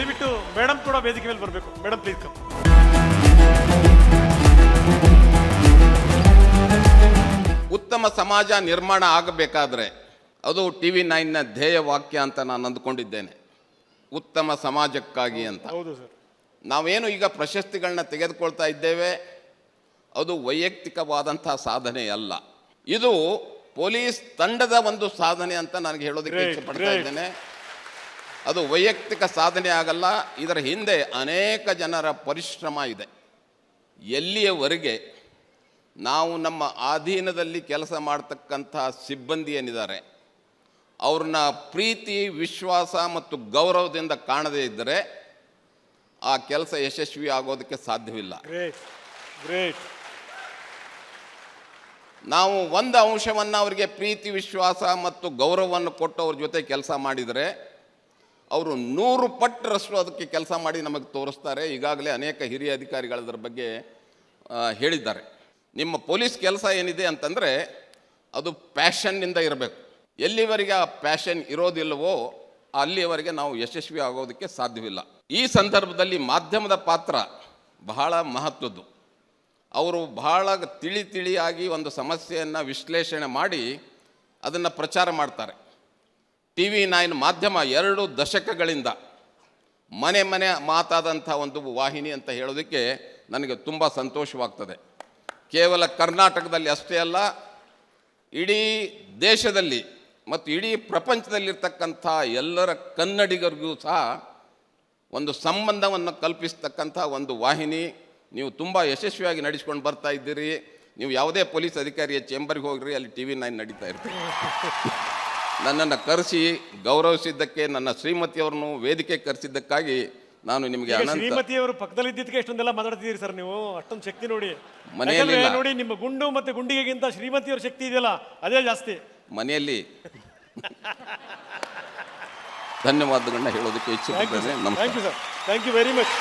ದಯವಿಟ್ಟು ಮೇಡಮ್ ಕೂಡ ವೇದಿಕೆ ಮೇಲೆ ಬರಬೇಕು. Madam please come. ಉತ್ತಮ ಸಮಾಜ ನಿರ್ಮಾಣ ಆಗಬೇಕಾದ್ರೆ ಅದು TV9ನ ಧ್ಯೇಯ ವಾಕ್ಯ ಅಂತ ನಾನು ಅಂದ್ಕೊಂಡಿದ್ದೇನೆ, ಉತ್ತಮ ಸಮಾಜಕ್ಕಾಗಿ ಅಂತ. ಹೌದು ಸರ್. ನಾವೇನು ಈಗ ಪ್ರಶಸ್ತಿಗಳನ್ನ ತೆಗೆದುಕೊಳ್ತಾ ಇದ್ದೇವೆ, ಅದು ವೈಯಕ್ತಿಕವಾದಂಥ ಸಾಧನೆ ಅಲ್ಲ, ಇದು ಪೊಲೀಸ್ ತಂಡದ ಒಂದು ಸಾಧನೆ ಅಂತ ನನಗೆ ಹೇಳೋದಕ್ಕೆ ಇಚ್ಛೆ ಪಡ್ತಾ ಇದ್ದೇನೆ. ಅದು ವೈಯಕ್ತಿಕ ಸಾಧನೆ ಆಗಲ್ಲ, ಇದರ ಹಿಂದೆ ಅನೇಕ ಜನರ ಪರಿಶ್ರಮ ಇದೆ. ಎಲ್ಲಿಯವರೆಗೆ ನಾವು ನಮ್ಮ ಅಧೀನದಲ್ಲಿ ಕೆಲಸ ಮಾಡ್ತಕ್ಕಂಥ ಸಿಬ್ಬಂದಿ ಏನಿದ್ದಾರೆ ಅವ್ರನ್ನ ಪ್ರೀತಿ, ವಿಶ್ವಾಸ ಮತ್ತು ಗೌರವದಿಂದ ಕಾಣದೇ ಇದ್ದರೆ ಆ ಕೆಲಸ ಯಶಸ್ವಿ ಆಗೋದಕ್ಕೆ ಸಾಧ್ಯವಿಲ್ಲ. ಗ್ರೇಟ್. ನಾವು ಒಂದು ಅಂಶವನ್ನು ಅವರಿಗೆ ಪ್ರೀತಿ, ವಿಶ್ವಾಸ ಮತ್ತು ಗೌರವವನ್ನು ಕೊಟ್ಟು ಅವ್ರ ಜೊತೆ ಕೆಲಸ ಮಾಡಿದರೆ ಅವರು 100 ಪಟ್ಟರಷ್ಟು ಅದಕ್ಕೆ ಕೆಲಸ ಮಾಡಿ ನಮಗೆ ತೋರಿಸ್ತಾರೆ. ಈಗಾಗಲೇ ಅನೇಕ ಹಿರಿಯ ಅಧಿಕಾರಿಗಳು ಅದರ ಬಗ್ಗೆ ಹೇಳಿದ್ದಾರೆ. ನಿಮ್ಮ ಪೊಲೀಸ್ ಕೆಲಸ ಏನಿದೆ ಅಂತಂದರೆ ಅದು ಪ್ಯಾಷನ್ನಿಂದ ಇರಬೇಕು. ಎಲ್ಲಿವರೆಗೆ ಆ ಪ್ಯಾಷನ್ ಇರೋದಿಲ್ಲವೋ ಅಲ್ಲಿಯವರೆಗೆ ನಾವು ಯಶಸ್ವಿ ಆಗೋದಕ್ಕೆ ಸಾಧ್ಯವಿಲ್ಲ. ಈ ಸಂದರ್ಭದಲ್ಲಿ ಮಾಧ್ಯಮದ ಪಾತ್ರ ಬಹಳ ಮಹತ್ವದ್ದು. ಅವರು ಬಹಳ ತಿಳಿಯಾಗಿ ಒಂದು ಸಮಸ್ಯೆಯನ್ನು ವಿಶ್ಲೇಷಣೆ ಮಾಡಿ ಅದನ್ನು ಪ್ರಚಾರ ಮಾಡ್ತಾರೆ. TV9 ಮಾಧ್ಯಮ 2 ದಶಕಗಳಿಂದ ಮನೆ ಮಾತಾದಂಥ ಒಂದು ವಾಹಿನಿ ಅಂತ ಹೇಳೋದಕ್ಕೆ ನನಗೆ ತುಂಬ ಸಂತೋಷವಾಗ್ತದೆ. ಕೇವಲ ಕರ್ನಾಟಕದಲ್ಲಿ ಅಷ್ಟೇ ಅಲ್ಲ, ಇಡೀ ದೇಶದಲ್ಲಿ ಮತ್ತು ಇಡೀ ಪ್ರಪಂಚದಲ್ಲಿರ್ತಕ್ಕಂಥ ಎಲ್ಲರ ಕನ್ನಡಿಗರಿಗೂ ಸಹ ಒಂದು ಸಂಬಂಧವನ್ನು ಕಲ್ಪಿಸ್ತಕ್ಕಂಥ ಒಂದು ವಾಹಿನಿ. ನೀವು ತುಂಬ ಯಶಸ್ವಿಯಾಗಿ ನಡೆಸ್ಕೊಂಡು ಬರ್ತಾ ಇದ್ದೀರಿ. ನೀವು ಯಾವುದೇ ಪೊಲೀಸ್ ಅಧಿಕಾರಿಯ ಚೇಂಬರ್ಗೆ ಹೋಗ್ರಿ, ಅಲ್ಲಿ TV9 ನಡೀತಾ ಇರ್ತೀರಿ. ನನ್ನನ್ನು ಕರೆಸಿ ಗೌರವಿಸಿದ್ದಕ್ಕೆ, ನನ್ನ ಶ್ರೀಮತಿಯವ್ರನ್ನು ವೇದಿಕೆ ಕರೆಸಿದ್ದಕ್ಕಾಗಿ ನಾನು ನಿಮಗೆ ಶ್ರೀಮತಿಯವರು ಪಕ್ಕದಲ್ಲಿ ಇದ್ದಿದ್ದಕ್ಕೆ ಎಷ್ಟೊಂದೆಲ್ಲ ಮಾತಾಡ್ತಿದ್ದೀರಿ ಸರ್ ನೀವು. ಅಷ್ಟೊಂದು ಶಕ್ತಿ ನೋಡಿ ಮನೆಯಲ್ಲಿ ನೋಡಿ. ನಿಮ್ಮ ಗುಂಡು ಮತ್ತು ಗುಂಡಿಗೆಗಿಂತ ಶ್ರೀಮತಿಯವ್ರ ಶಕ್ತಿ ಇದೆಯಲ್ಲ ಅದೇ ಜಾಸ್ತಿ ಮನೆಯಲ್ಲಿ. ಧನ್ಯವಾದಗಳನ್ನ ಹೇಳೋದಕ್ಕೆ ಇಚ್ಛೆ ಪಡ್ತೇನೆ. Thank you sir. Thank you very much.